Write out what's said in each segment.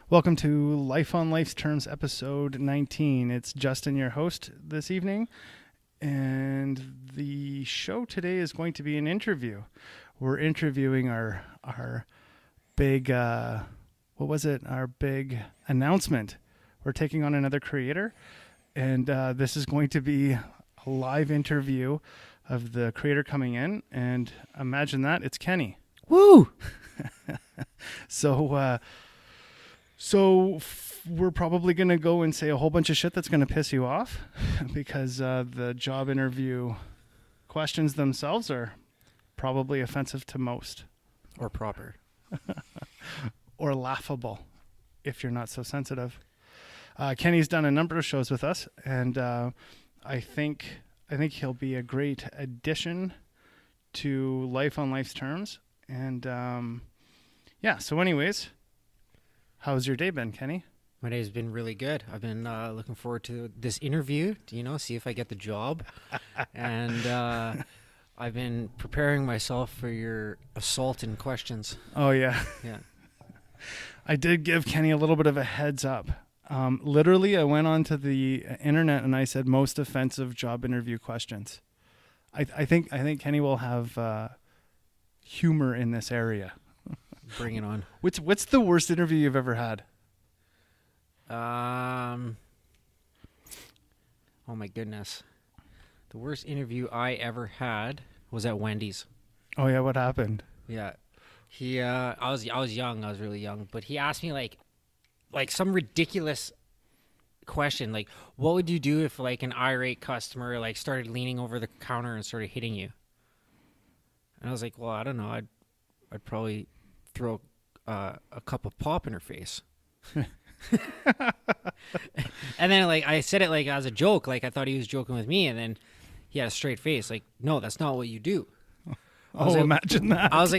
Welcome to Life on Life's Terms, episode 19. It's Justin, your host this evening, and the show today is going to be an interview. We're interviewing our big, our big announcement. We're taking on another creator, and this is going to be a live interview of the creator coming in, and imagine that, it's Kenny. Woo! So we're probably going to go and say a whole bunch of shit that's going to piss you off because the job interview questions themselves are probably offensive to most. Or proper. Or laughable if you're not so sensitive. Kenny's done a number of shows with us, and I think he'll be a great addition to Life on Life's Terms. And so anyways... How's your day been, Kenny? My day's been really good. I've been looking forward to this interview, see if I get the job. And I've been preparing myself for your assault and questions. Oh, yeah. Yeah. I did give Kenny a little bit of a heads up. Literally, I went onto the internet and I said most offensive job interview questions. I think Kenny will have humor in this area. Bring it on. What's the worst interview you've ever had? Oh my goodness. The worst interview I ever had was at Wendy's. Oh yeah, what happened? Yeah. He I was young, I was really young, but he asked me like some ridiculous question, like what would you do if like an irate customer like started leaning over the counter and started hitting you? And I was like, well, I don't know. I'd probably throw a cup of pop in her face. And then like I said it like as a joke, like I thought he was joking with me, and then he had a straight face like, no, that's not what you do. Like, imagine that. I was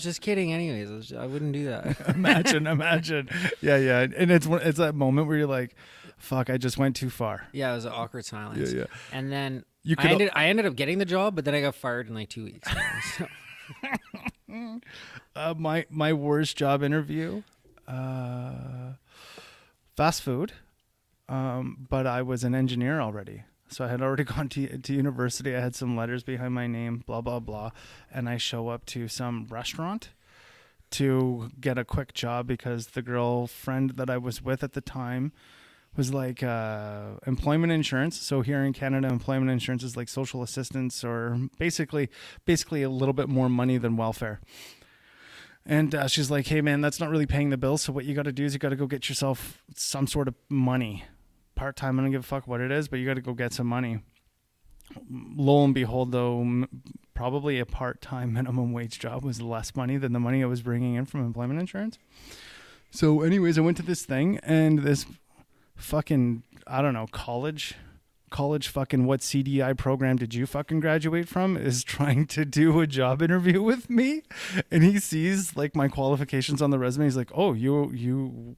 just kidding anyways. I wouldn't do that. Imagine. Yeah. And it's that moment where you're like, fuck, I just went too far. Yeah, it was an awkward silence. Yeah. And then I ended up getting the job, but then I got fired in like 2 weeks. So. My worst job interview, fast food, but I was an engineer already. So I had already gone to university. I had some letters behind my name, blah, blah, blah. And I show up to some restaurant to get a quick job because the girlfriend that I was with at the time was like employment insurance. So here in Canada, employment insurance is like social assistance, or basically a little bit more money than welfare. And she's like, hey, man, that's not really paying the bills. So what you got to do is you got to go get yourself some sort of money. Part-time, I don't give a fuck what it is, but you got to go get some money. Lo and behold, though, probably a part-time minimum wage job was less money than the money I was bringing in from employment insurance. So anyways, I went to this thing, and this fucking, I don't know, college fucking what CDI program did you fucking graduate from is trying to do a job interview with me, and he sees like my qualifications on the resume. He's like, oh, you've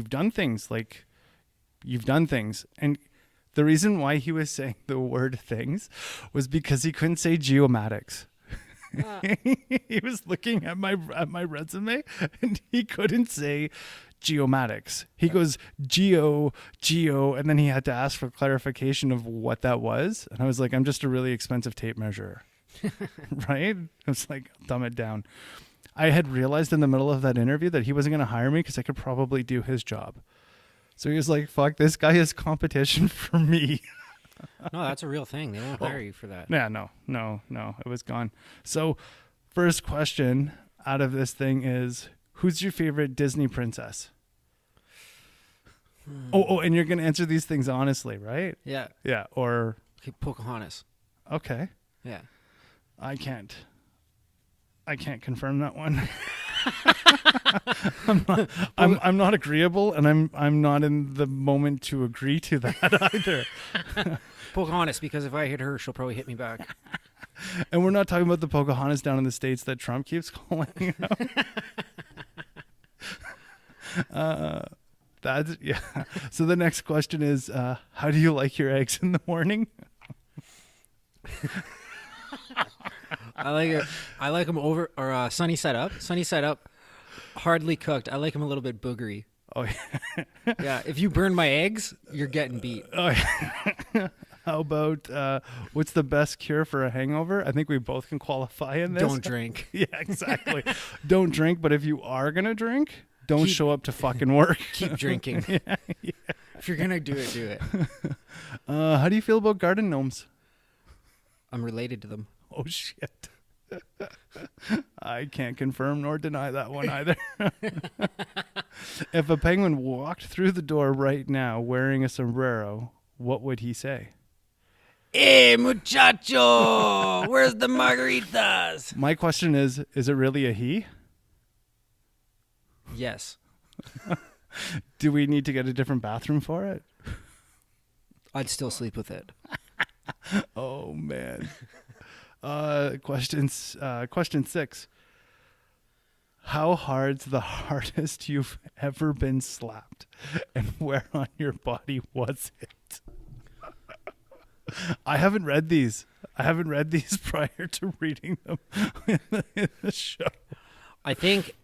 done things, like you've done things. And the reason why he was saying the word things was because he couldn't say geomatics. He was looking at my resume and he couldn't say geomatics. He goes geo, and then he had to ask for clarification of what that was. And I was like, I'm just a really expensive tape measure. Right? I was like, dumb it down. I had realized in the middle of that interview that he wasn't going to hire me because I could probably do his job. So he was like, fuck, this guy is competition for me. No, that's a real thing. They won't hire you for that. Yeah, no. It was gone. So first question out of this thing is, who's your favorite Disney princess? Oh, and you're going to answer these things honestly, right? Yeah. Yeah, or... Okay, Pocahontas. Okay. Yeah. I can't confirm that one. I'm not agreeable, and I'm not in the moment to agree to that either. Pocahontas, because if I hit her, she'll probably hit me back. And we're not talking about the Pocahontas down in the States that Trump keeps calling out. Yeah. So the next question is, how do you like your eggs in the morning? I like them over or sunny side up. Sunny side up. Hardly cooked. I like them a little bit boogery. Oh, yeah. Yeah, if you burn my eggs, you're getting beat. Oh, yeah. How about what's the best cure for a hangover? I think we both can qualify in this. Don't drink. Yeah, exactly. Don't drink, but if you are going to drink, don't show up to fucking work. Keep drinking. Yeah. If you're going to do it, do it. How do you feel about garden gnomes? I'm related to them. Oh, shit. I can't confirm nor deny that one either. If a penguin walked through the door right now wearing a sombrero, what would he say? Hey, muchacho, where's the margaritas? My question is it really a he? Yes. Do we need to get a different bathroom for it? I'd still sleep with it. Oh, man. Question 6. How hard's the hardest you've ever been slapped? And where on your body was it? I haven't read these. Prior to reading them in the show. I think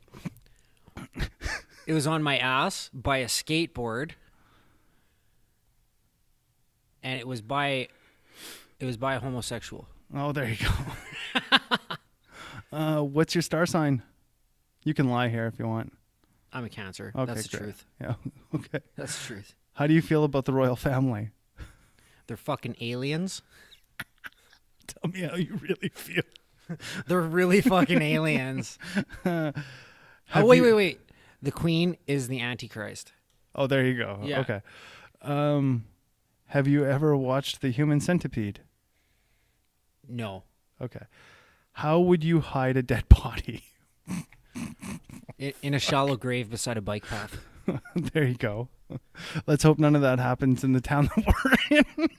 it was on my ass by a skateboard, and it was by a homosexual. Oh, there you go. What's your star sign? You can lie here if you want. I'm a Cancer. Okay, That's the great. truth. Yeah. Okay. That's the truth. How do you feel about the royal family? They're fucking aliens. Tell me how you really feel. They're really fucking aliens. Have wait. The Queen is the Antichrist. Oh, there you go. Yeah. Okay. Have you ever watched The Human Centipede? No. Okay. How would you hide a dead body? In a shallow grave beside a bike path. There you go. Let's hope none of that happens in the town that we're in.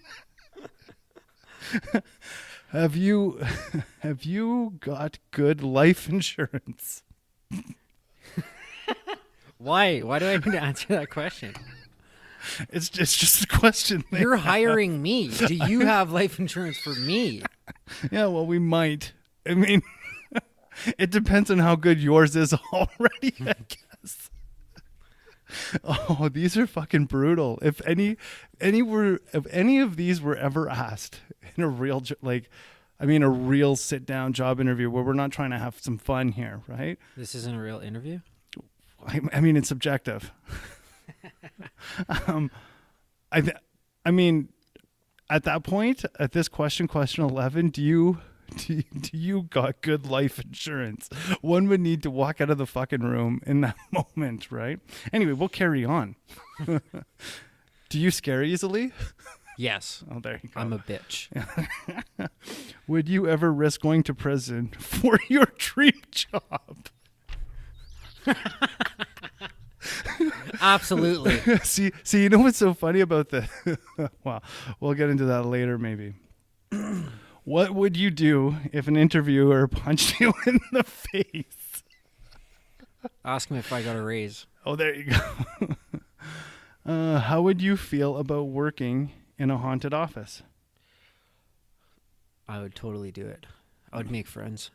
Have you got good life insurance? Why? Why do I need to answer that question? It's just a question. You're hiring me. Do you have life insurance for me? Yeah, well, we might. I mean, it depends on how good yours is already, I guess. Oh, these are fucking brutal. If any of these were ever asked in a real a real sit down job interview where we're not trying to have some fun here, right? This isn't a real interview? I mean, it's subjective. I mean, at that point, at this question 11, do you got good life insurance? One would need to walk out of the fucking room in that moment, right? Anyway, we'll carry on. Do you scare easily? Yes. Oh, there you go. I'm a bitch. Would you ever risk going to prison for your dream job? Absolutely. See, you know what's so funny about the well, we'll get into that later maybe. What would you do if an interviewer punched you in the face? Ask him if I got a raise. Oh, there you go. How would you feel about working in a haunted office? I would totally do it. I would make friends.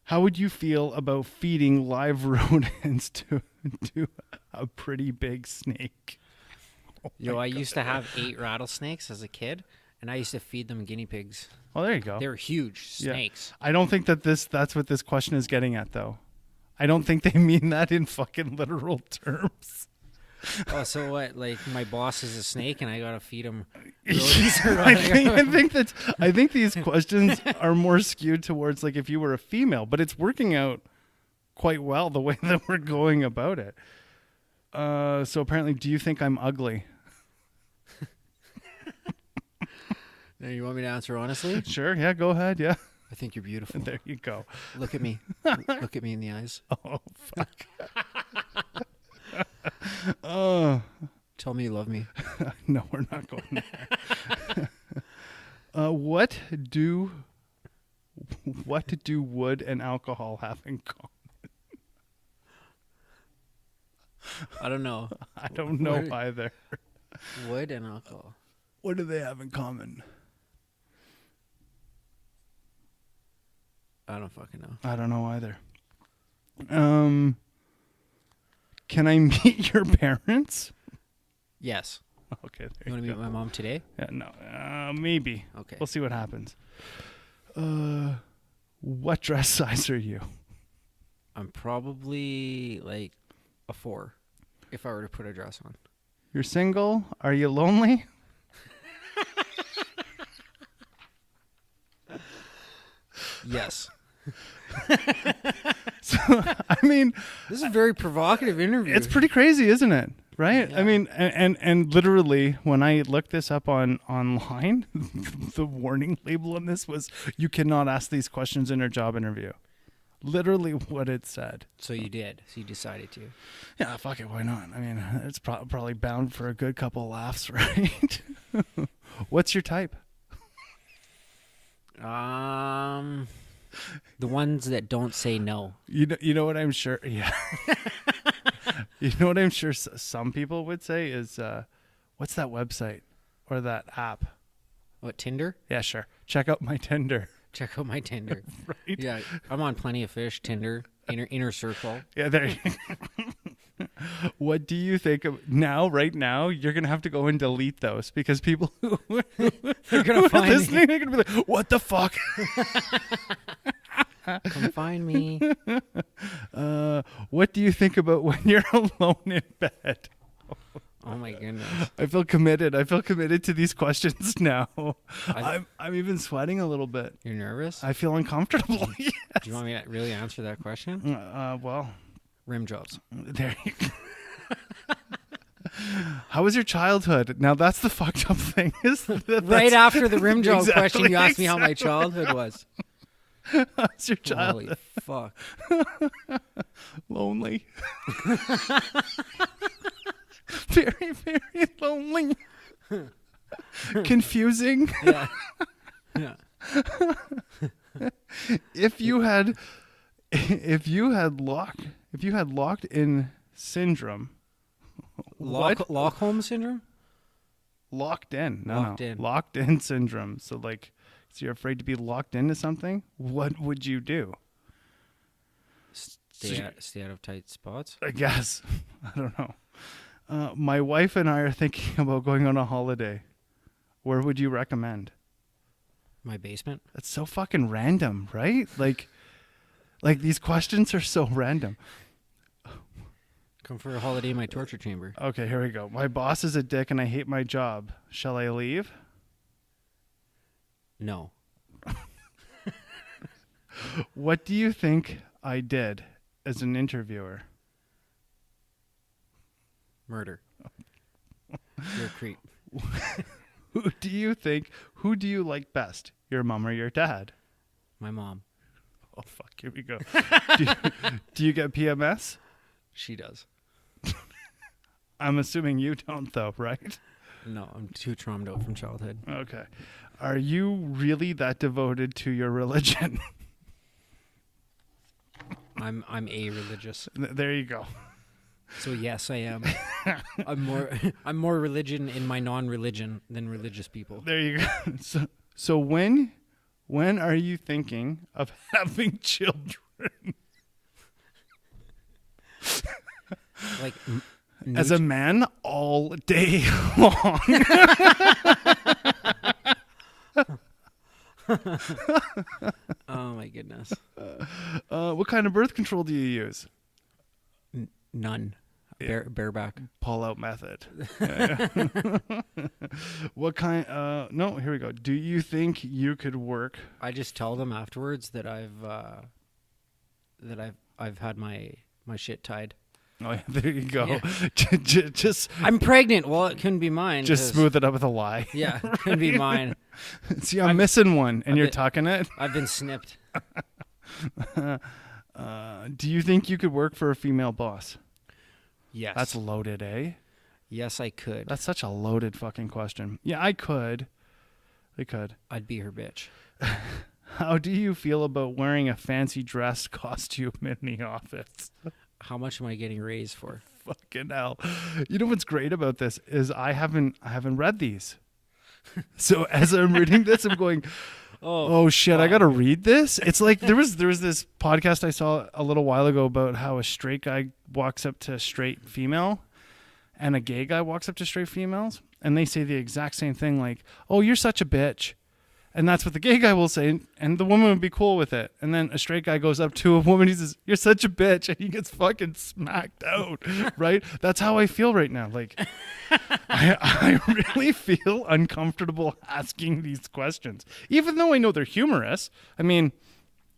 How would you feel about feeding live rodents to a pretty big snake? Oh I used to have 8 rattlesnakes as a kid, and I used to feed them guinea pigs. Oh, there you go. They were huge snakes. Yeah. I don't think that's what this question is getting at, though. I don't think they mean that in fucking literal terms. Oh, so what? Like my boss is a snake, and I gotta feed him rodents or what? I think these questions are more skewed towards like if you were a female, but it's working out quite well the way that we're going about it. So apparently, do you think I'm ugly? Now you want me to answer honestly? Sure. Yeah. Go ahead. Yeah. I think you're beautiful. There you go. Look at me. Look at me in the eyes. Oh fuck. Tell me you love me. No, we're not going there. What do wood and alcohol have in common? I don't know. I don't know either. Wood and alcohol. What do they have in common? I don't fucking know. I don't know either. Can I meet your parents? Yes. Okay. There You want to meet my mom today? Yeah, no. Maybe. Okay. We'll see what happens. What dress size are you? I'm probably like a 4 if I were to put a dress on. You're single? Are you lonely? Yes. So, I mean, This is a very provocative interview. it's pretty crazy, isn't it? Right? Yeah. I mean, and literally, when I looked this up online, the warning label on this was, you cannot ask these questions in a job interview. Literally what it said. So you did. So you decided to. Yeah, fuck it, why not? I mean, it's probably bound for a good couple of laughs, right? What's your type? The ones that don't say no. You know what I'm sure? Yeah. You know what I'm sure some people would say is, what's that website or that app? What, Tinder? Yeah, sure. Check out my Tinder. Check out my Tinder. Right? Yeah, I'm on Plenty of Fish, Tinder, Inner Circle. Yeah, there you What do you think of now, right now? You're going to have to go and delete those because people who They're gonna find listening, they're going to be like, what the fuck? Come find me. What do you think about when you're alone in bed? Oh my goodness. I feel committed. I feel committed to these questions now. I'm even sweating a little bit. You're nervous? I feel uncomfortable. Yes. Do you want me to really answer that question? Well, Rim jobs. there you go. How was your childhood? Now that's the fucked up thing. Right after the rim job Exactly, question, you asked me how my childhood was. How's your childhood? Holy fuck. Lonely. Very, very lonely. Confusing. Yeah. Yeah. If you had locked in syndrome, Lockholm syndrome? locked in, Locked in. locked in syndrome. So you're afraid to be locked into something. What would you do? Stay out of tight spots. I guess. I don't know. My wife and I are thinking about going on a holiday. Where would you recommend? My basement. That's so fucking random, right? Like these questions are so random. Come for a holiday in my torture chamber. Okay, here we go. My boss is a dick and I hate my job. Shall I leave? No. What do you think I did as an interviewer? Murder. You're a creep. Who do you like best? Your mom or your dad? My mom. Oh, fuck, here we go. Do you get PMS? She does. I'm assuming you don't, though, right? No, I'm too traumed out from childhood. Okay. Are you really that devoted to your religion? I'm a religious. There you go. So yes, I am. I'm more religion in my non-religion than religious people. There you go. So when are you thinking of having children? Like As a man, all day long. Oh my goodness. What kind of birth control do you use? None. Bareback. Pull out method. What kind? No, here we go. Do you think you could work? I just tell them afterwards that I've had my shit tied. Oh, yeah, there you go. Yeah. Just I'm pregnant. Well, it couldn't be mine. just 'cause- smooth it up with a lie. Yeah, it couldn't be mine. See, I'm missing one, and I've you're been- tucking it. I've been snipped. Do you think you could work for a female boss? Yes. That's loaded, eh? Yes, I could. That's such a loaded fucking question. Yeah, I could. I'd be her bitch. How do you feel about wearing a fancy dress costume in the office? How much am I getting raised for? Fucking hell. You know what's great about this is I haven't read these. So as I'm reading this, I'm going, Oh shit, I gotta read this. It's like there was this podcast I saw a little while ago about how a straight guy walks up to a straight female and a gay guy walks up to straight females, and they say the exact same thing, like, "Oh, you're such a bitch." And that's what the gay guy will say, and the woman would be cool with it. And then a straight guy goes up to a woman, he says, "You're such a bitch," and he gets fucking smacked out, right? That's how I feel right now. Like, I really feel uncomfortable asking these questions, even though I know they're humorous. I mean,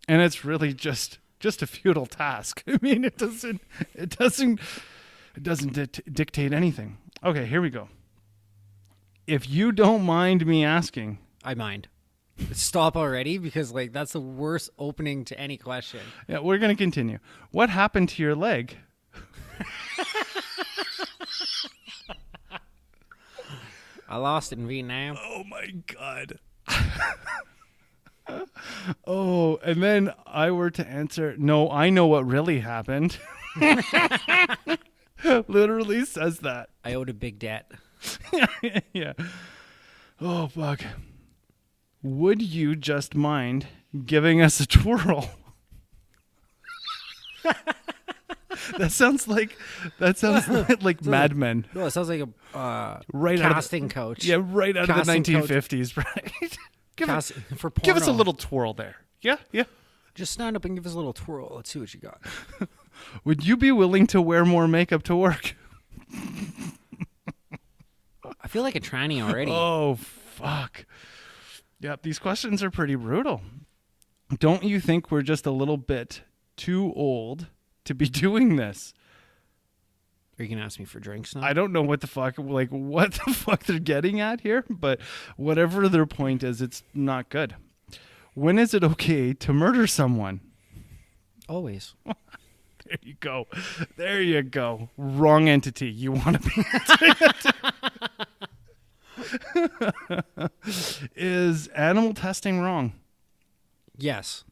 and it's really just a futile task. I mean, it doesn't dictate anything. Okay, here we go. If you don't mind me asking. I mind. Stop already, because like that's the worst opening to any question. Yeah, we're going to continue. What happened to your leg? I lost it in Vietnam. Oh my God. Oh, and then I were to answer, no, I know what really happened. Literally says that. I owed a big debt. Yeah. Oh, fuck. Would you just mind giving us a twirl? That sounds like Mad Men. No, it sounds like a Right casting coach. Yeah, right out of the Casting 1950s, right? Give us a little twirl there. Yeah. Just stand up and give us a little twirl. Let's see what you got. Would you be willing to wear more makeup to work? I feel like a tranny already. Oh, fuck. Yep, these questions are pretty brutal. Don't you think we're just a little bit too old to be doing this? Are you going to ask me for drinks now? I don't know what the fuck they're getting at here, but whatever their point is, it's not good. When is it okay to murder someone? Always. There you go. Wrong entity. You want to be Is animal testing wrong? Yes.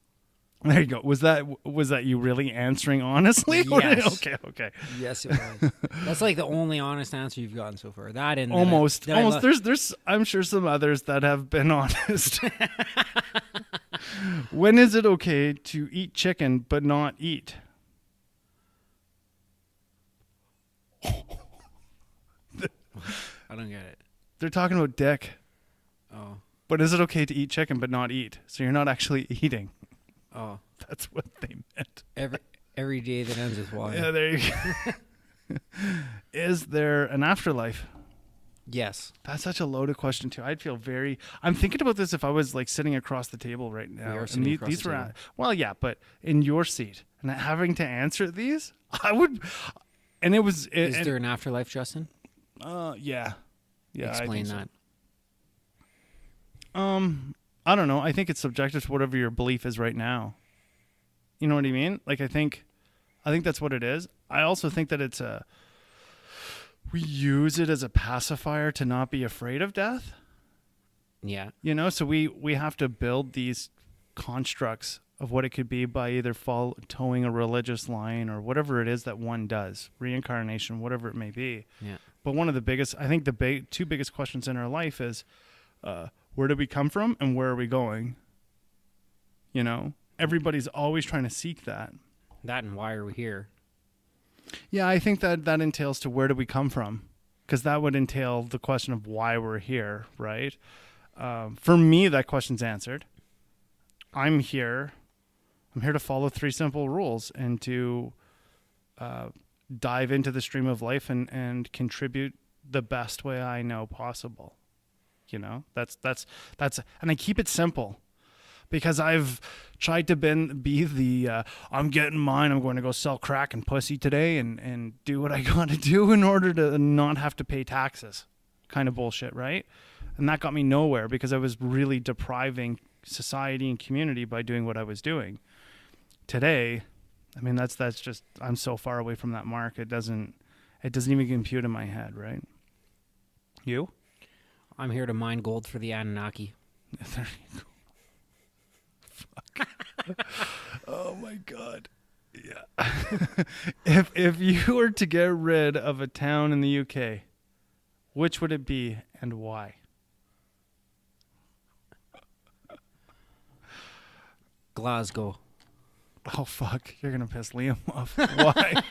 There you go. Was that you really answering honestly? Yes. Okay. Yes, it was. That's like the only honest answer you've gotten so far. That and almost. There's I'm sure some others that have been honest. When is it okay to eat chicken but not eat? I don't get it. They're talking about dick. Oh. But is it okay to eat chicken but not eat? So you're not actually eating. Oh. That's what they meant. Every day that ends with Y. Yeah, there you go. Is there an afterlife? Yes. That's such a loaded question too. I'm thinking about this if I was like sitting across the table right now. We are sitting across the table. Well, yeah, but in your seat and having to answer these, I would. And it was. Is there an afterlife, Justin? Yeah. Explain that. I don't know. I think it's subjective to whatever your belief is right now. You know what I mean? Like, I think that's what it is. I also think that we use it as a pacifier to not be afraid of death. Yeah. You know, so we have to build these constructs of what it could be by either towing a religious line or whatever it is that one does, reincarnation, whatever it may be. Yeah. But one of the biggest, I think two biggest questions in our life is, where did we come from and where are we going? You know, everybody's always trying to seek that. That and why are we here? Yeah, I think that entails to where do we come from? Because that would entail the question of why we're here, right? For me, that question's answered. I'm here to follow 3 simple rules and to dive into the stream of life and contribute the best way I know possible. You know, that's, and I keep it simple because I've tried to be the, I'm getting mine. I'm going to go sell crack and pussy today and do what I got to do in order to not have to pay taxes kind of bullshit. Right. And that got me nowhere because I was really depriving society and community by doing what I was doing. Today, I mean, that's just, I'm so far away from that mark. It doesn't even compute in my head. Right. You? I'm here to mine gold for the Anunnaki. There you go. Fuck. Oh my God. Yeah. If you were to get rid of a town in the UK, which would it be and why? Glasgow. Oh, fuck. You're going to piss Liam off. Why?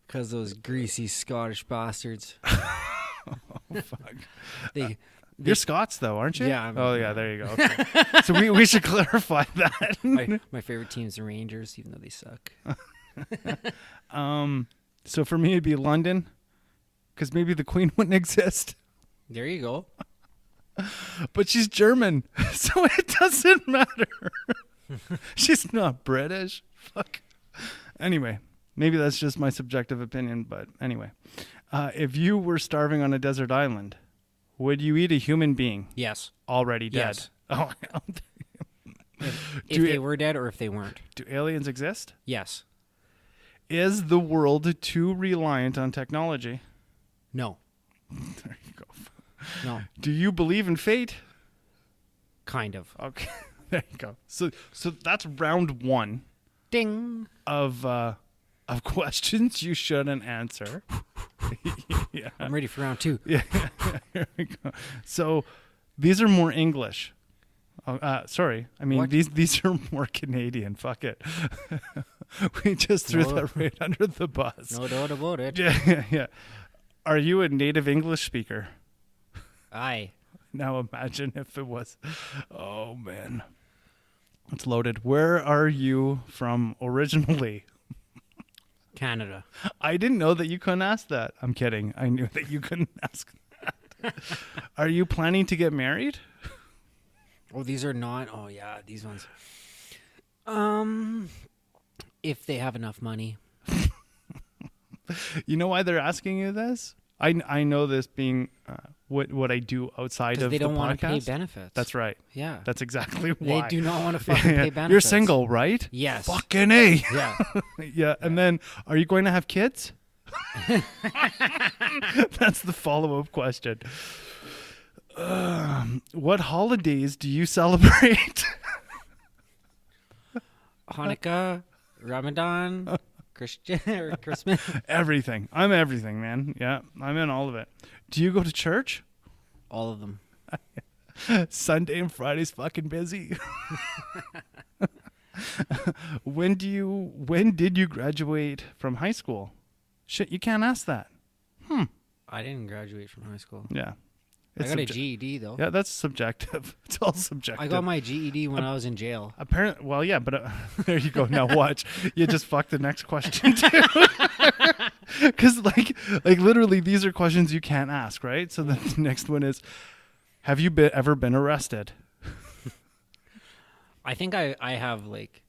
Because those greasy Scottish bastards. Oh, fuck. They You're Scots, though, aren't you? Yeah, Oh, yeah, there you go. Okay. So we should clarify that. my favorite team's the Rangers, even though they suck. So for me, it'd be London, because maybe the Queen wouldn't exist. There you go. But she's German, so it doesn't matter. She's not British. Fuck. Anyway, maybe that's just my subjective opinion, but anyway. If you were starving on a desert island, would you eat a human being Yes. already dead? Yes. Oh, If they were dead or if they weren't. do aliens exist? Yes. Is the world too reliant on technology? No. There you go. No. Do you believe in fate? Kind of. Okay, there you go. So that's round one Ding. of questions you shouldn't answer. Yeah. I'm ready for round 2. Yeah. Here we go. So these are more English. Sorry. I mean, What? these are more Canadian. Fuck it. We just threw No. that right under the bus. No doubt about it. Yeah. Are you a native English speaker? Aye. Now imagine if it was. Oh, man. It's loaded. Where are you from originally? Canada. I didn't know that you couldn't ask that. I'm kidding. I knew that you couldn't ask that. Are you planning to get married? Oh, these are not. Oh, yeah, these ones. If they have enough money. You know why they're asking you this? I know this being what I do outside Because of they the don't want to pay podcast. benefits. That's right. Yeah. That's exactly They why. do not want to fucking pay benefits. You're single, right? Yes. Fucking A. Yeah. Yeah. And then, are you going to have kids? That's the follow-up question. What holidays do you celebrate? Hanukkah, Ramadan, Christmas. Everything. I'm everything, man. Yeah, I'm in all of it. Do you go to church? All of them. Sunday and Friday's fucking busy. When did you graduate from high school? Shit, you can't ask that. I didn't graduate from high school. Yeah. I got a subje- GED, though. Yeah, that's subjective. It's all subjective. I got my GED when I was in jail. Apparently, well, yeah, but there you go. Now watch. You just fucked the next question too. Because like literally, these are questions you can't ask, right? So the next one is, have you ever been arrested? I think I have, like,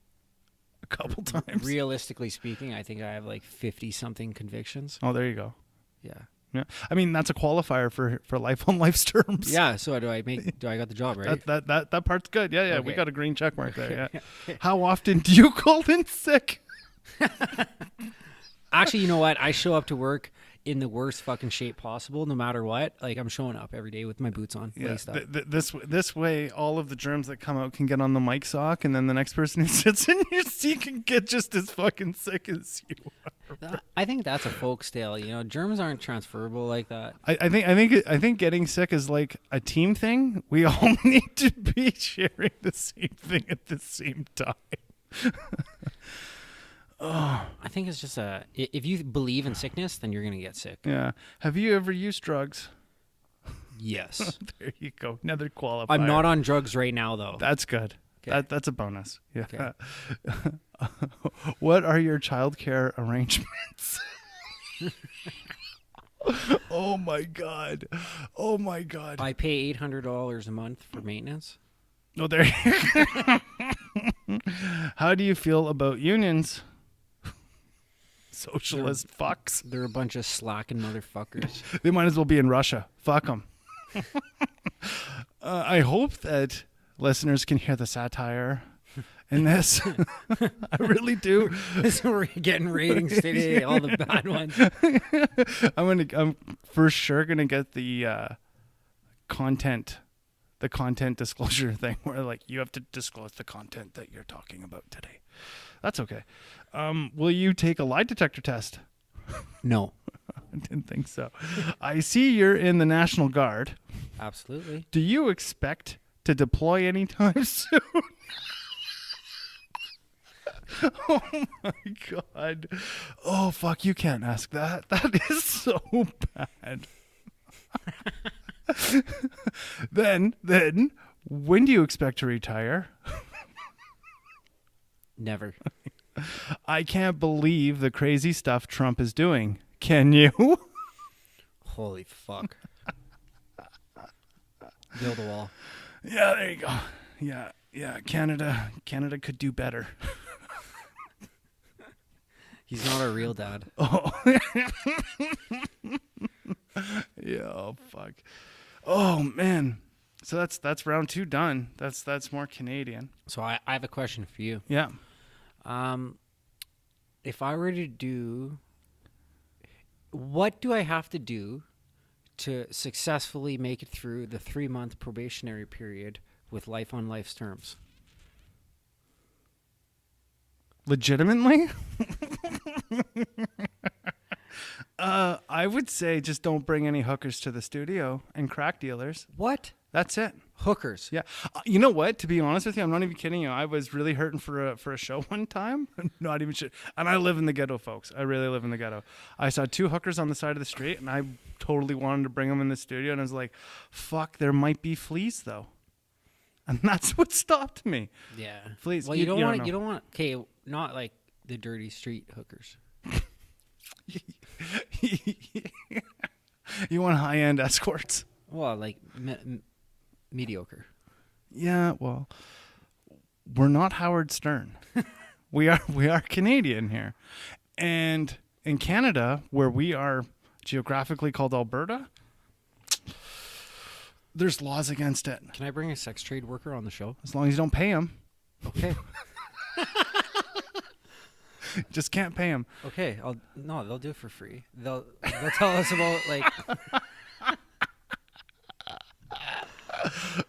A couple times. realistically speaking, I think I have like 50-something convictions. Oh, there you go. Yeah. Yeah, I mean that's a qualifier for life on life's terms. Yeah. So do I got the job, right? That part's good. Yeah, we Okay. got a green check mark there. Yeah. How often do you call in sick? Actually, you know what? I show up to work in the worst fucking shape possible, no matter what. Like, I'm showing up every day with my boots on, Yeah, laced up. this way, all of the germs that come out can get on the mic sock, and then the next person who sits in your seat can get just as fucking sick as you. I think that's a folk tale. You know, germs aren't transferable like that. I think getting sick is like a team thing. We all need to be sharing the same thing at the same time. I think it's just if you believe in sickness, then you're gonna get sick. Yeah. Have you ever used drugs? Yes. There you go. Another qualifier. I'm not on drugs right now, though. That's good. Okay. That's a bonus. Yeah. Okay. What are your childcare arrangements? Oh my god. Oh my god. I pay $800 a month for maintenance. Oh, there. How do you feel about unions? Socialist fucks. They're a bunch of slacking motherfuckers. They might as well be in Russia. Fuck them. I hope that listeners can hear the satire in this. I really do. So we're getting ratings today, all the bad ones. I'm for sure gonna get the content disclosure thing where like you have to disclose the content that you're talking about today. That's okay. Will you take a lie detector test? No. I didn't think so. I see you're in the National Guard. Absolutely. Do you expect to deploy anytime soon. Oh my God. Oh fuck, you can't ask that. That is so bad. Then when do you expect to retire? Never. I can't believe the crazy stuff Trump is doing. Can you? Holy fuck. Build a wall. Yeah, there you go. Yeah, Canada could do better. He's not a real dad. Oh. Yeah, oh fuck. Oh man. So that's round 2 done. That's more Canadian. So I have a question for you. Yeah. If I were to do, what do I have to do to successfully make it through the 3-month probationary period with life on life's terms? Legitimately? I would say just don't bring any hookers to the studio and crack dealers. What? That's it. Hookers. Yeah. You know what? To be honest with you, I'm not even kidding you. I was really hurting for a show one time. Not even shit. And I live in the ghetto, folks. I really live in the ghetto. I saw 2 hookers on the side of the street, and I totally wanted to bring them in the studio. And I was like, fuck, there might be fleas, though. And that's what stopped me. Yeah. Fleas. Well, you don't want, okay, not like the dirty street hookers. You want high-end escorts? Well, like mediocre. Yeah, well, we're not Howard Stern. we are Canadian here. And in Canada, where we are geographically called Alberta, there's laws against it. Can I bring a sex trade worker on the show? As long as you don't pay them. Okay. Just can't pay them. Okay, they'll do it for free. They'll tell us about like.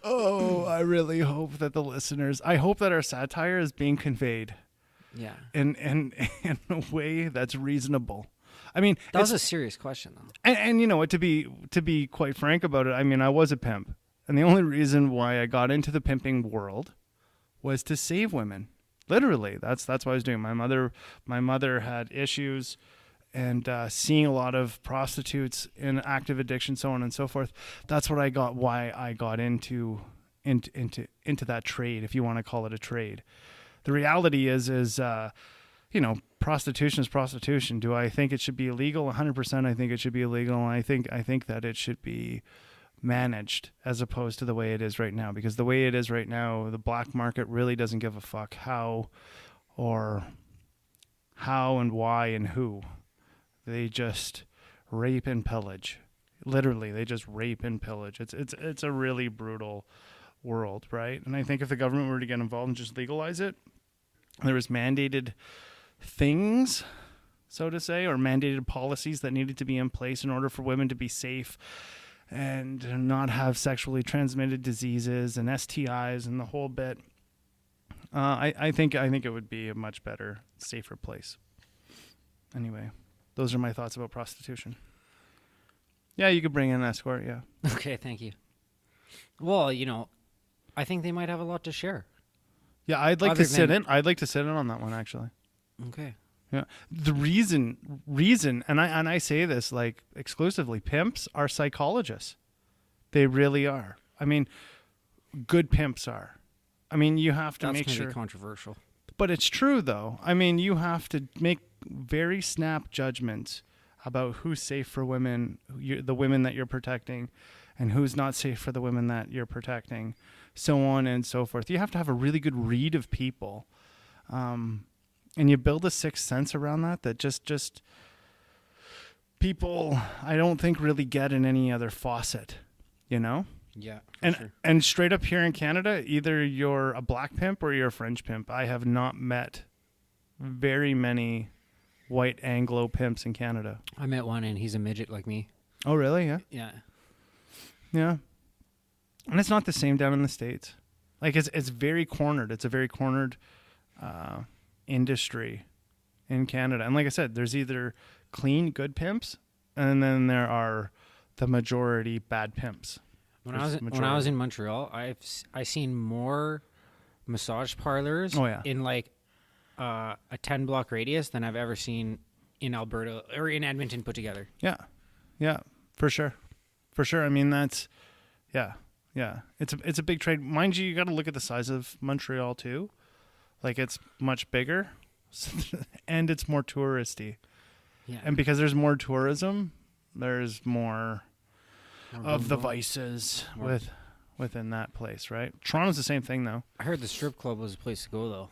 Oh, I really hope that I hope that our satire is being conveyed. Yeah. In a way that's reasonable. I mean, that was a serious question, though. And you know what? To be quite frank about it, I mean, I was a pimp, and the only reason why I got into the pimping world was to save women. Literally, that's what I was doing. My mother had issues, and seeing a lot of prostitutes in active addiction, so on and so forth. That's what I got. Why I got into that trade, if you want to call it a trade. The reality is prostitution is prostitution. Do I think it should be illegal? 100%. I think it should be illegal. And I think that it should be managed as opposed to the way it is right now. Because the way it is right now, the black market really doesn't give a fuck how and why and who. They just rape and pillage. Literally, they just rape and pillage. It's a really brutal world, right? And I think if the government were to get involved and just legalize it, there was mandated things, so to say, or mandated policies that needed to be in place in order for women to be safe and not have sexually transmitted diseases and STIs and the whole bit. I think it would be a much better, safer place. Anyway, those are my thoughts about prostitution. Yeah, you could bring in an escort, yeah. Okay, thank you. Well, I think they might have a lot to share. Yeah, I'd like to sit in on that one, actually. Okay. Yeah. The reason, and I say this like exclusively, pimps are psychologists. They really are. I mean, good pimps are. I mean, you have to make sure. That's going to be controversial. But it's true, though. I mean, you have to make very snap judgments about who's safe for women, the women that you're protecting, and who's not safe for the women that you're protecting, so on and so forth. You have to have a really good read of people. And you build a sixth sense around that just people, I don't think, really get in any other faucet, Yeah, sure. And straight up here in Canada, either you're a black pimp or you're a French pimp. I have not met very many white Anglo pimps in Canada. I met one, and he's a midget like me. Oh, really? Yeah. Yeah. Yeah. And it's not the same down in the States. Like it's very cornered. It's a very cornered industry in Canada. And like I said, there's either clean, good pimps, and then there are the majority bad pimps. When I was in Montreal, I seen more massage parlors in like a 10-block radius than I've ever seen in Alberta or in Edmonton put together. Yeah, for sure. I mean, that's yeah. It's a big trade, mind you. You got to look at the size of Montreal too. Like, it's much bigger, and it's more touristy. Yeah, and because there's more tourism, there's more of the vices within that place, right? Toronto's the same thing, though. I heard the strip club was a place to go, though.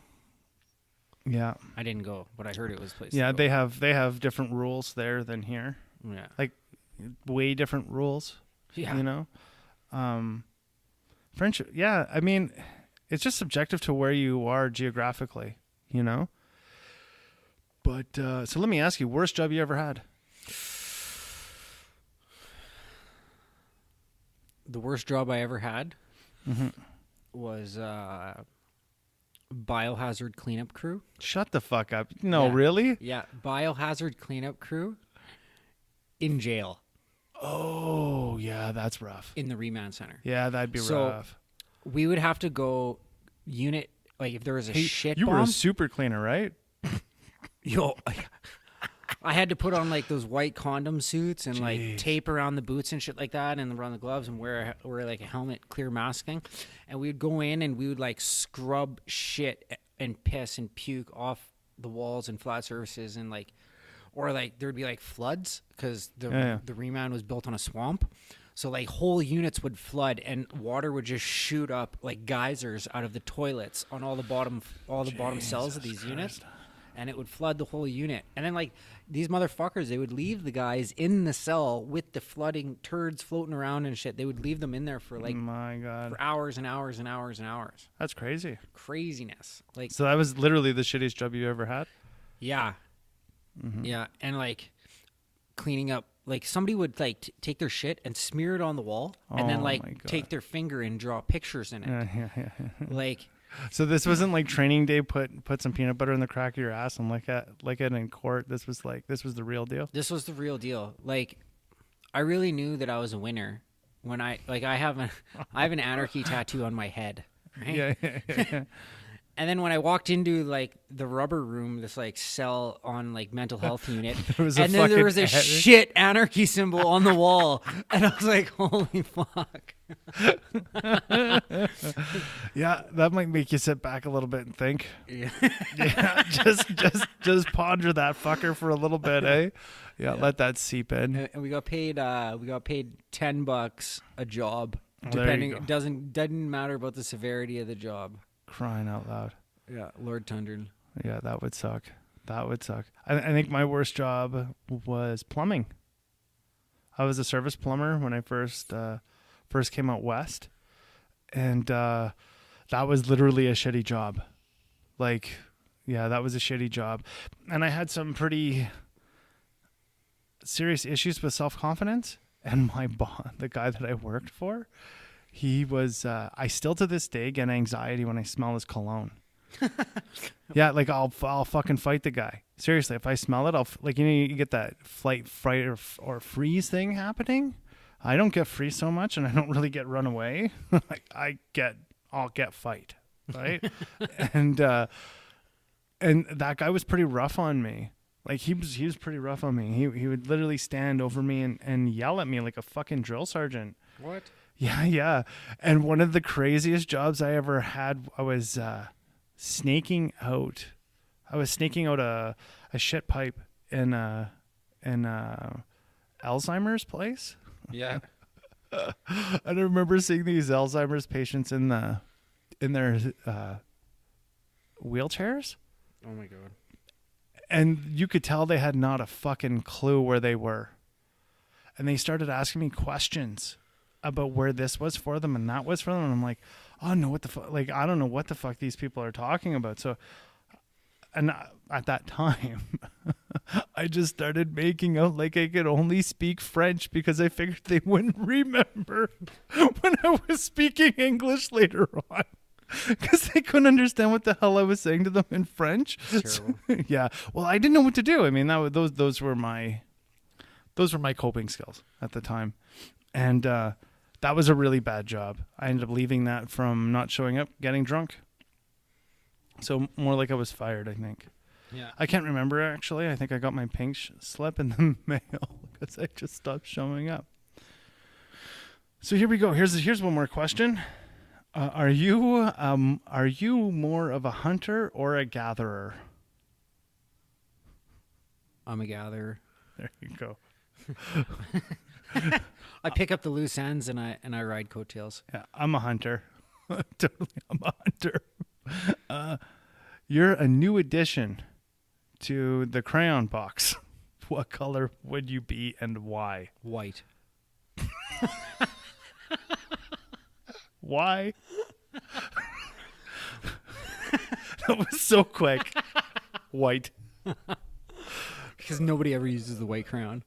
Yeah, I didn't go, but I heard it was a place. Yeah, to go. they have different rules there than here. Yeah, like way different rules. Yeah, you know, French. Yeah, I mean, it's just subjective to where you are geographically. You know. But so let me ask you, worst job you ever had? The worst job I ever had was biohazard cleanup crew. Shut the fuck up. No, really? Yeah, biohazard cleanup crew in jail. Oh, yeah, that's rough. In the remand center. Yeah, that'd be rough. We would have to go unit, like if there was a shit you bomb. You were a super cleaner, right? Yo, I had to put on like those white condom suits and like tape around the boots and shit like that, and around the gloves, and wear like a helmet, clear masking, and we would go in and we would like scrub shit and piss and puke off the walls and flat surfaces, and like, or like there'd be like floods because the remand was built on a swamp. So like whole units would flood and water would just shoot up like geysers out of the toilets on all the bottom cells of these units. And it would flood the whole unit. And then, like, these motherfuckers, they would leave the guys in the cell with the flooding turds floating around and shit. They would leave them in there for, like, my God, for hours and hours and hours and hours. That's crazy. Craziness. Like, so that was literally the shittiest job you ever had? Yeah. Mm-hmm. Yeah. And, like, cleaning up. Like, somebody would, like, take their shit and smear it on the wall. And then, like, take their finger and draw pictures in it. Yeah. Like... So this wasn't like training day. Put some peanut butter in the crack of your ass and lick it in court. This was the real deal. This was the real deal. Like, I really knew that I was a winner when I have an anarchy tattoo on my head. Right? Yeah. And then when I walked into like the rubber room, this like cell on like mental health unit, there was a shit anarchy symbol on the wall, and I was like, "Holy fuck!" Yeah, that might make you sit back a little bit and think. Yeah, just ponder that fucker for a little bit, eh? Yeah, let that seep in. And we got paid $10 a job, depending. It doesn't matter about the severity of the job. Crying out loud. Yeah, Lord Tundern. Yeah, that would suck. I think my worst job was plumbing. I was a service plumber when I first came out west, and that was literally a shitty job. Like, yeah, that was a shitty job, and I had some pretty serious issues with self-confidence. And my boss, the guy that I worked for, he was, I still to this day get anxiety when I smell his cologne. Yeah, like I'll fucking fight the guy. Seriously, if I smell it, you get that fright or freeze thing happening. I don't get freeze so much, and I don't really get run away. Like I'll get fight, right? and that guy was pretty rough on me. Like he was pretty rough on me. He would literally stand over me and yell at me like a fucking drill sergeant. What? Yeah. And one of the craziest jobs I ever had, I was snaking out a shit pipe in Alzheimer's place. Yeah. And I remember seeing these Alzheimer's patients in their wheelchairs. Oh my God. And you could tell they had not a fucking clue where they were. And they started asking me questions about where this was for them and that was for them. And I'm like, oh no, what the fuck? Like, I don't know what the fuck these people are talking about. So, and at that time, I just started making out like I could only speak French because I figured they wouldn't remember when I was speaking English later on. Because they couldn't understand what the hell I was saying to them in French. So, yeah. Well, I didn't know what to do. I mean, those were my coping skills at the time. And That was a really bad job. I ended up leaving that from not showing up, getting drunk. So more like I was fired, I think. Yeah. I can't remember, actually. I think I got my pink slip in the mail because I just stopped showing up. So here we go. Here's one more question. Are you more of a hunter or a gatherer? I'm a gatherer. There you go. I pick up the loose ends and I ride coattails. Yeah, I'm a hunter. Totally, I'm a hunter. You're a new addition to the crayon box. What color would you be and why? White. Why? That was so quick. White. Because nobody ever uses the white crayon.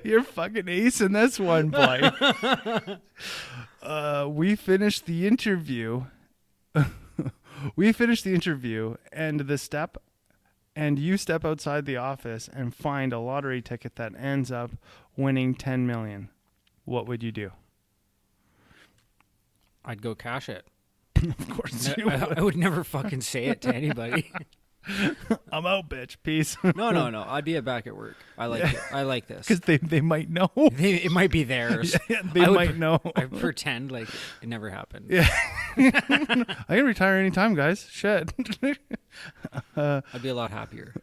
You're fucking ace in this one, boy. We finished the interview. And you step outside the office and find a lottery ticket that ends up winning 10 million. What would you do? I'd go cash it. Of course you would. I would never fucking say it to anybody. I'm out, bitch. Peace. No. I'd be back at work. I like it. I like this. Because they might know. It might be theirs. Yeah, they might know. I pretend like it never happened. Yeah. I can retire anytime, guys. Shit. I'd be a lot happier.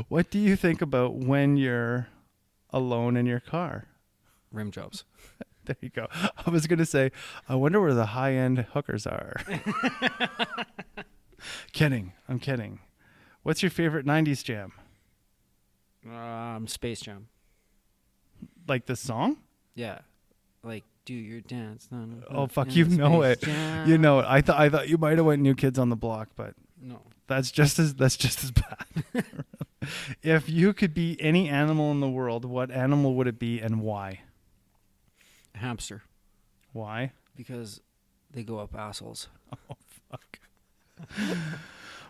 What do you think about when you're alone in your car? Rim jobs. There you go. I was going to say, I wonder where the high-end hookers are. Kidding. I'm kidding. What's your favorite 90s jam? Space Jam. Like the song? Yeah. Like, do your dance. Oh, fuck, you know it. Jam. You know it. I thought you might have went New Kids on the Block, but No. that's just as bad. If you could be any animal in the world, what animal would it be and why? A hamster. Why? Because they go up assholes. Oh, fuck.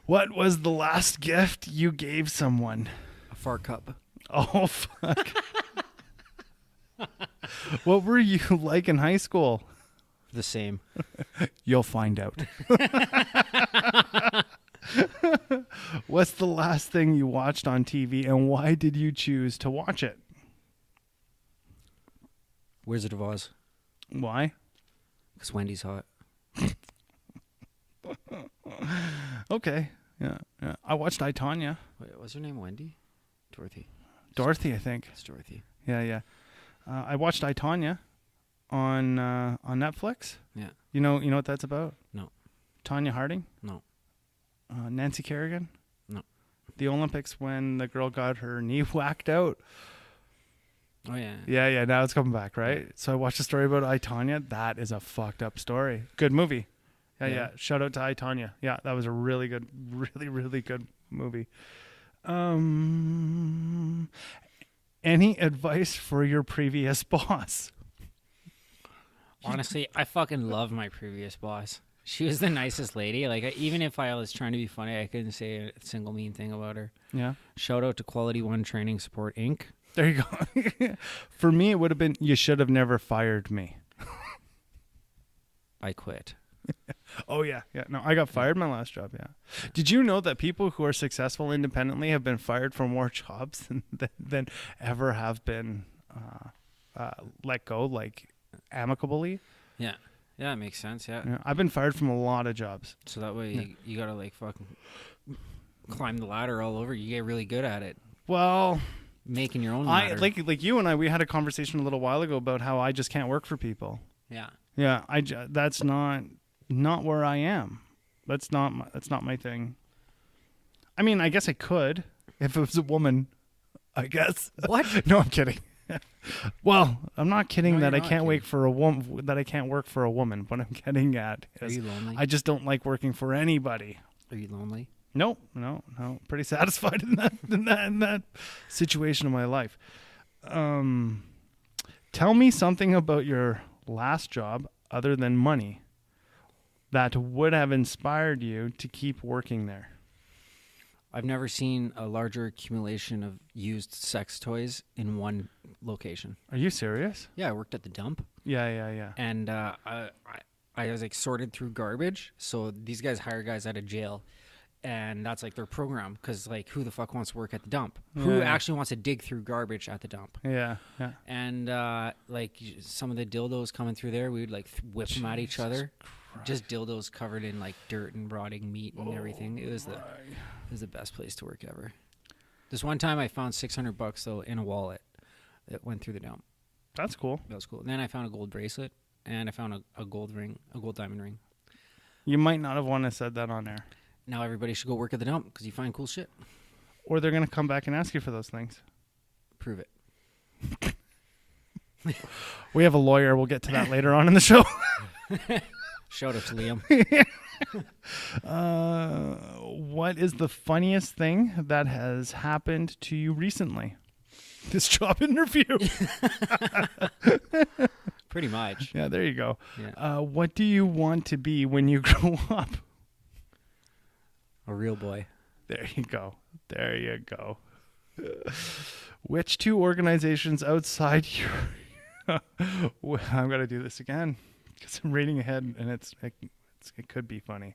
What was the last gift you gave someone? A fart cup. Oh, fuck. What were you like in high school? The same. You'll find out. What's the last thing you watched on TV and why did you choose to watch it? Wizard of Oz. Why? Because Wendy's hot. Okay. Yeah. I watched I, Tonya. Wait, was her name Wendy? Dorothy. Dorothy, I think. It's Dorothy. Yeah. I watched I, Tonya on Netflix. Yeah. You know what that's about? No. Tonya Harding? No. Nancy Kerrigan? No. The Olympics when the girl got her knee whacked out. Oh, yeah. Yeah, now it's coming back, right? So I watched a story about I, Tonya. That is a fucked up story. Good movie. Yeah. Shout out to I, Tonya. Yeah, that was a really good, really, really good movie. Any advice for your previous boss? Honestly, I fucking love my previous boss. She was the nicest lady. Like, even if I was trying to be funny, I couldn't say a single mean thing about her. Yeah. Shout out to Quality One Training Support, Inc. There you go. For me, it would have been, you should have never fired me. I quit. Oh, yeah. No, I got fired my last job, yeah. Did you know that people who are successful independently have been fired from more jobs than ever have been let go, like, amicably? Yeah. Yeah, it makes sense, yeah. I've been fired from a lot of jobs. So that way you gotta, like, fucking climb the ladder all over. You get really good at it. Well, making your own ladder. Like you and I, we had a conversation a little while ago about how I just can't work for people. Yeah. Yeah, that's not where I am. That's not my thing. I mean, I guess I could if it was a woman, I guess. What? No, I'm kidding. Well, I'm not kidding that I can't kidding. wait for a woman, that I can't work for a woman. What I'm getting at Are is you lonely? I just don't like working for anybody. Are you lonely? No. Pretty satisfied in that situation of my life. Tell me something about your last job other than money that would have inspired you to keep working there. I've never seen a larger accumulation of used sex toys in one location. Are you serious? Yeah, I worked at the dump, Yeah. and I was like sorted through garbage. So these guys hire guys out of jail, and that's like their program. Because like, who the fuck wants to work at the dump? Who Yeah. actually wants to dig through garbage at the dump? Yeah. And like some of the dildos coming through there, we would like whip them at each other. Just dildos covered in like dirt and rotting meat and everything. It was the best place to work ever. This one time I found $600 though in a wallet that went through the dump. That's cool. That was cool. And then I found a gold bracelet, and I found a gold ring, a gold diamond ring. You might not have wanted to said that on air. Now everybody should go work at the dump because you find cool shit. Or they're going to come back and ask you for those things. Prove it. We have a lawyer. We'll get to that later on in the show. Shout out to Liam. What is the funniest thing that has happened to you recently? This job interview. Pretty much. Yeah, there you go. Yeah. What do you want to be when you grow up? A real boy. There you go. There you go. Which two organizations outside your... I'm going to do this again because I'm reading ahead and it could be funny.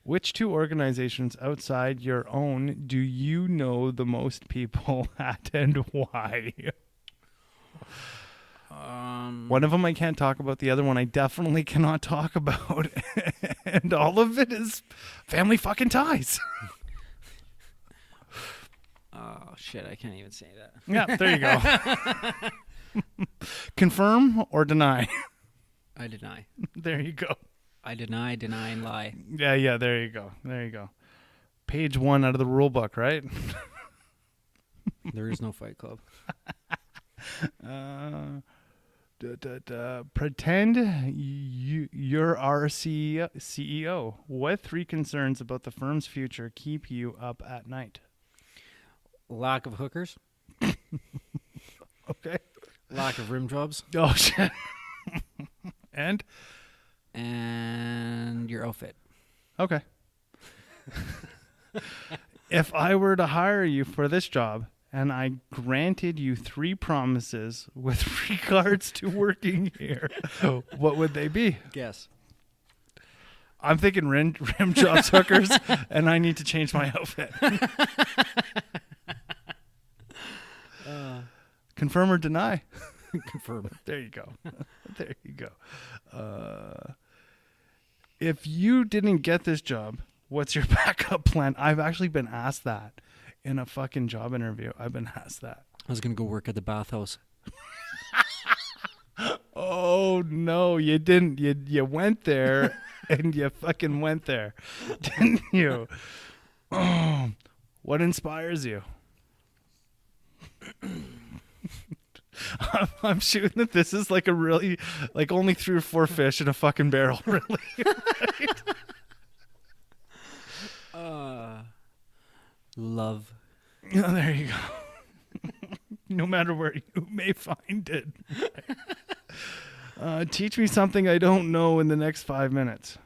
Which two organizations outside your own do you know the most people at and why? One of them I can't talk about. The other one I definitely cannot talk about. And all of it is family fucking ties. Oh, shit. I can't even say that. Yeah, there you go. Confirm or deny? I deny. There you go. I deny, and lie. Yeah, there you go. There you go. Page 1 out of the rule book, right? There is no Fight Club. Pretend you're our CEO. What 3 concerns about the firm's future keep you up at night? Lack of hookers. Okay. Lack of rim jobs. Oh, shit. And your outfit. okay. If I were to hire you for this job and I granted you 3 promises with regards to working here, what would they be? Guess. I'm thinking rim jobs, hookers, and I need to change my outfit. Confirm or deny? Confirm. There you go. There you go. If you didn't get this job, what's your backup plan? I've actually been asked that in a fucking job interview. I've been asked that. I was going to go work at the bathhouse. Oh, no, you didn't. You went there and you fucking went there. Didn't you? Oh, what inspires you? I'm shooting that this is like a really, like only 3 or 4 fish in a fucking barrel, really. Right? Love. Oh, there you go. No matter where you may find it. Teach me something I don't know in the next 5 minutes.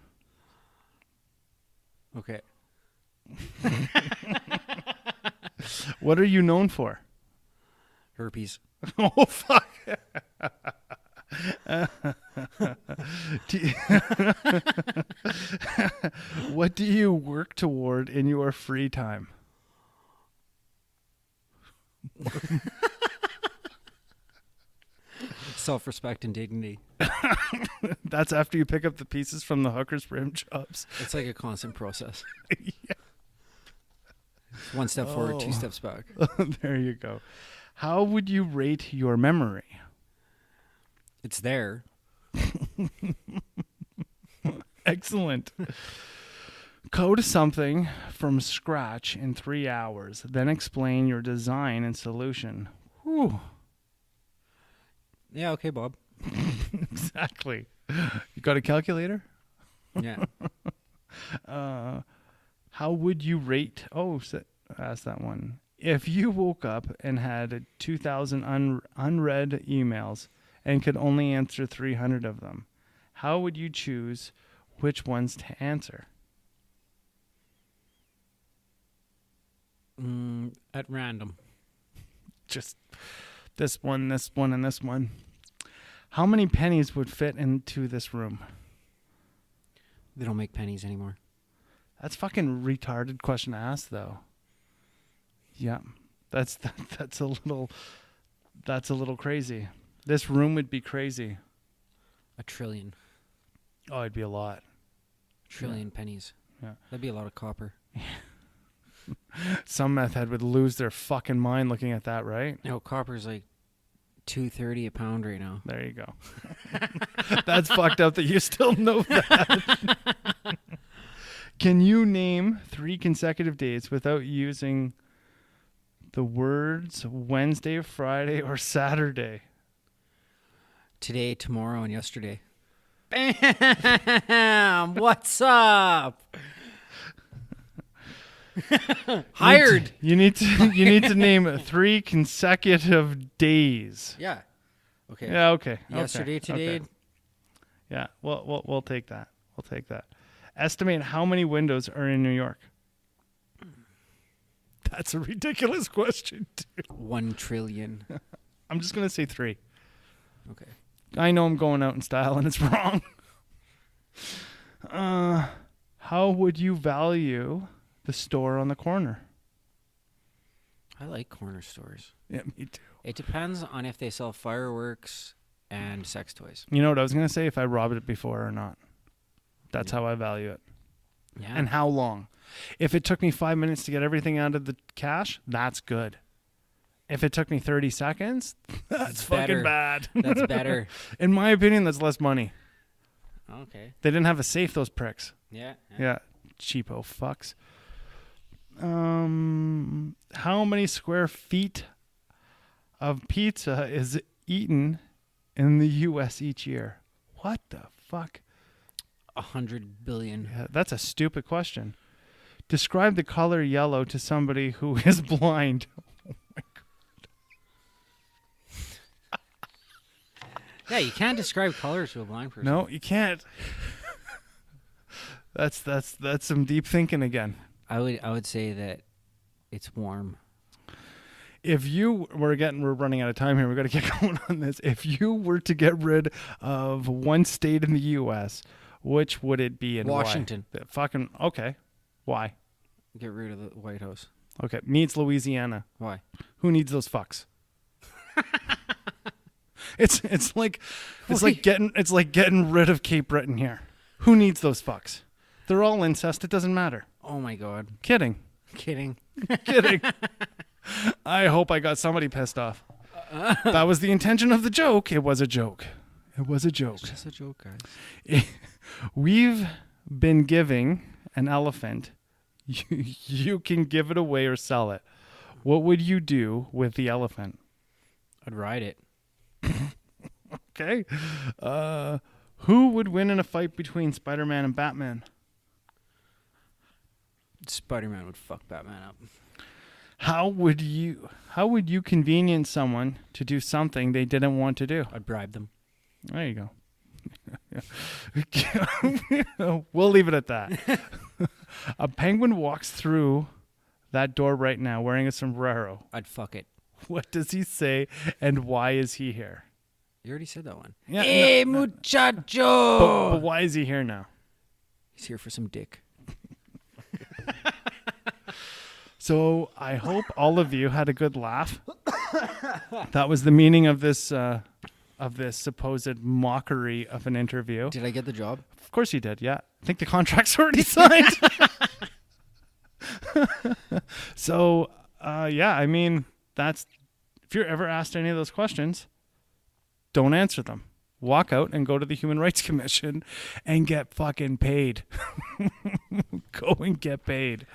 Okay. What are you known for? Herpes. Oh, fuck. What do you work toward in your free time? Self-respect and dignity. That's after you pick up the pieces from the hookers' rim jobs. It's like a constant process. Yeah. One step forward, 2 steps back. There you go. How would you rate your memory? It's there. Excellent. Code something from scratch in 3 hours, then explain your design and solution. Whew. Yeah, okay, Bob. Exactly. You got a calculator? Yeah. How would you rate? Ask that one. If you woke up and had 2,000 unread emails and could only answer 300 of them, how would you choose which ones to answer? At random. Just this one, and this one. How many pennies would fit into this room? They don't make pennies anymore. That's fucking retarded question to ask, though. Yeah, that's a little crazy. This room would be crazy. 1 trillion. Oh, it'd be a lot. Trillion pennies. Yeah. That'd be a lot of copper. Some meth head would lose their fucking mind looking at that, right? No, copper's like $2.30 a pound right now. There you go. That's fucked up that you still know that. Can you name 3 consecutive days without using the words Wednesday, Friday, or Saturday? Today, tomorrow, and yesterday. Bam! What's up? Hired. You need to name 3 consecutive days. Yeah. Okay. Yeah. Okay. Yesterday, today. Okay. Yeah. We'll take that. We'll take that. Estimate how many windows are in New York. That's a ridiculous question, too. 1 trillion. I'm just gonna say 3. Okay. I know I'm going out in style and it's wrong. How would you value the store on the corner? I like corner stores. Yeah, me too. It depends on if they sell fireworks and sex toys. You know what I was going to say? If I robbed it before or not. That's how I value it. Yeah. And how long? If it took me 5 minutes to get everything out of the cash, that's good. If it took me 30 seconds, that's fucking bad. That's better. In my opinion, that's less money. Okay. They didn't have a safe, those pricks. Yeah. Yeah. Cheapo fucks. How many square feet of pizza is eaten in the U.S. each year? What the fuck? 100 billion. Yeah, that's a stupid question. Describe the color yellow to somebody who is blind. Oh my God. Yeah, you can't describe colors to a blind person. No, you can't. That's some deep thinking again. I would say that it's warm. If you we're running out of time here. We've got to get going on this. If you were to get rid of one state in the U.S., which would it be and Washington. why? Fucking okay. Why? Get rid of the White House. Okay, means Louisiana. Why? Who needs those fucks? It's like getting rid of Cape Breton here. Who needs those fucks? They're all incest. It doesn't matter. Oh my God. Kidding. Kidding. I hope I got somebody pissed off. That was the intention of the joke. It was a joke. It was a joke. It's just a joke, guys. We've been giving an elephant. You can give it away or sell it. What would you do with the elephant? I'd ride it. Okay. Who would win in a fight between Spider-Man and Batman? Spider-Man would fuck Batman up. How would you convenience someone to do something they didn't want to do? I'd bribe them. There you go. We'll leave it at that. A penguin walks through that door right now wearing a sombrero. I'd fuck it. What does he say and why is he here? You already said that one. Yeah, hey, muchacho! But why is he here now? He's here for some dick. So I hope all of you had a good laugh. That was the meaning of this supposed mockery of an interview. Did I get the job? Of course you did, yeah. I think the contract's already signed. So, yeah, I mean, if you're ever asked any of those questions, don't answer them. Walk out and go to the Human Rights Commission and get fucking paid. Go and get paid.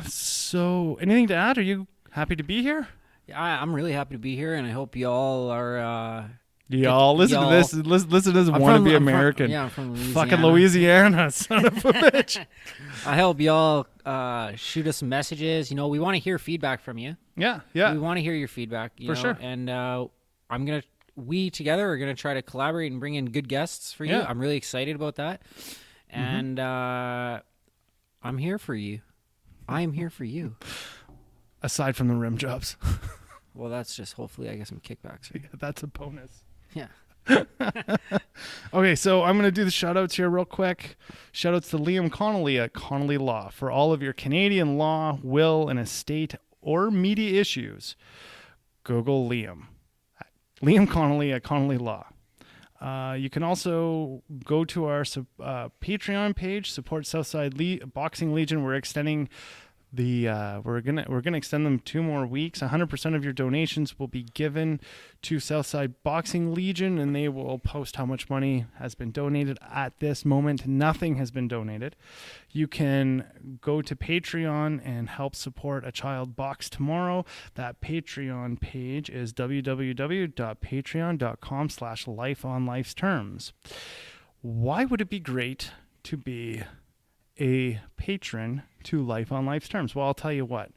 So anything to add? Are you happy to be here? Yeah, I'm really happy to be here, and I hope y'all are. Y'all listen to this. Listen to this wannabe American. I'm from Louisiana. Fucking Louisiana, son of a bitch. I hope y'all shoot us some messages. You know, we want to hear feedback from you. Yeah. We want to hear your feedback. For sure. And we together are gonna try to collaborate and bring in good guests for you. Yeah. I'm really excited about that, and I'm here for you. I am here for you. Aside from the rim jobs. Well, that's just hopefully I get some kickbacks. Right? Yeah, that's a bonus. Yeah. Okay, so I'm going to do the shout-outs here real quick. Shout-outs to Liam Connolly at Connolly Law for all of your Canadian law, will, and estate or media issues. Google Liam. Liam Connolly at Connolly Law. You can also go to our Patreon page, support Southside Boxing Legion. We're extending we're gonna extend them 2 more weeks. 100% of your donations will be given to Southside Boxing Legion, and they will post how much money has been donated. At this moment, nothing has been donated. You can go to Patreon and help support A Child Box Tomorrow. That Patreon page is www.patreon.com/lifeonlifesterms. Why would it be great to be a patron to Life on Life's Terms? Well, I'll tell you what.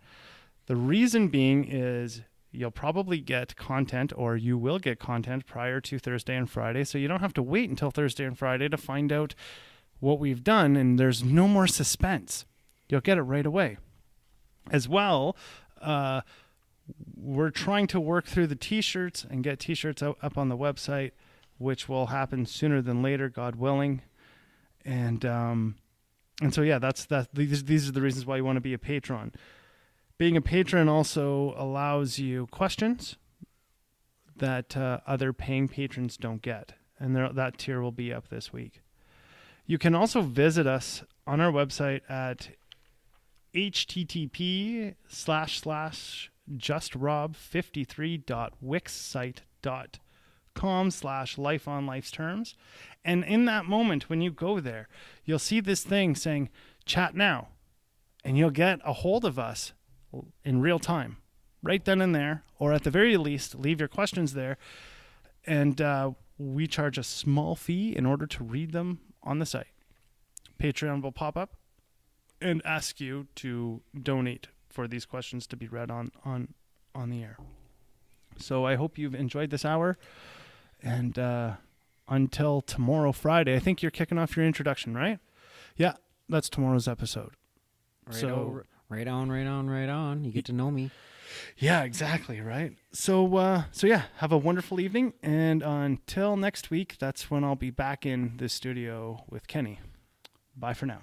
The reason being is you'll probably get content, or you will get content prior to Thursday and Friday, so you don't have to wait until Thursday and Friday to find out what we've done, and there's no more suspense. You'll get it right away. As well, we're trying to work through the t-shirts and get t-shirts up on the website, which will happen sooner than later, God willing. And so, yeah, these are the reasons why you want to be a patron. Being a patron also allows you questions that other paying patrons don't get. And that tier will be up this week. You can also visit us on our website at http://justrob53.wixsite.com/lifeonlifesterms. And in that moment, when you go there, you'll see this thing saying chat now, and you'll get a hold of us in real time, right then and there, or at the very least, leave your questions there. And we charge a small fee in order to read them on the site. Patreon will pop up and ask you to donate for these questions to be read on the air. So I hope you've enjoyed this hour. And until tomorrow, Friday, I think you're kicking off your introduction, right? Yeah, that's tomorrow's episode. Right on. You get to know me. Yeah, exactly, right? So yeah, have a wonderful evening. And until next week, that's when I'll be back in the studio with Kenny. Bye for now.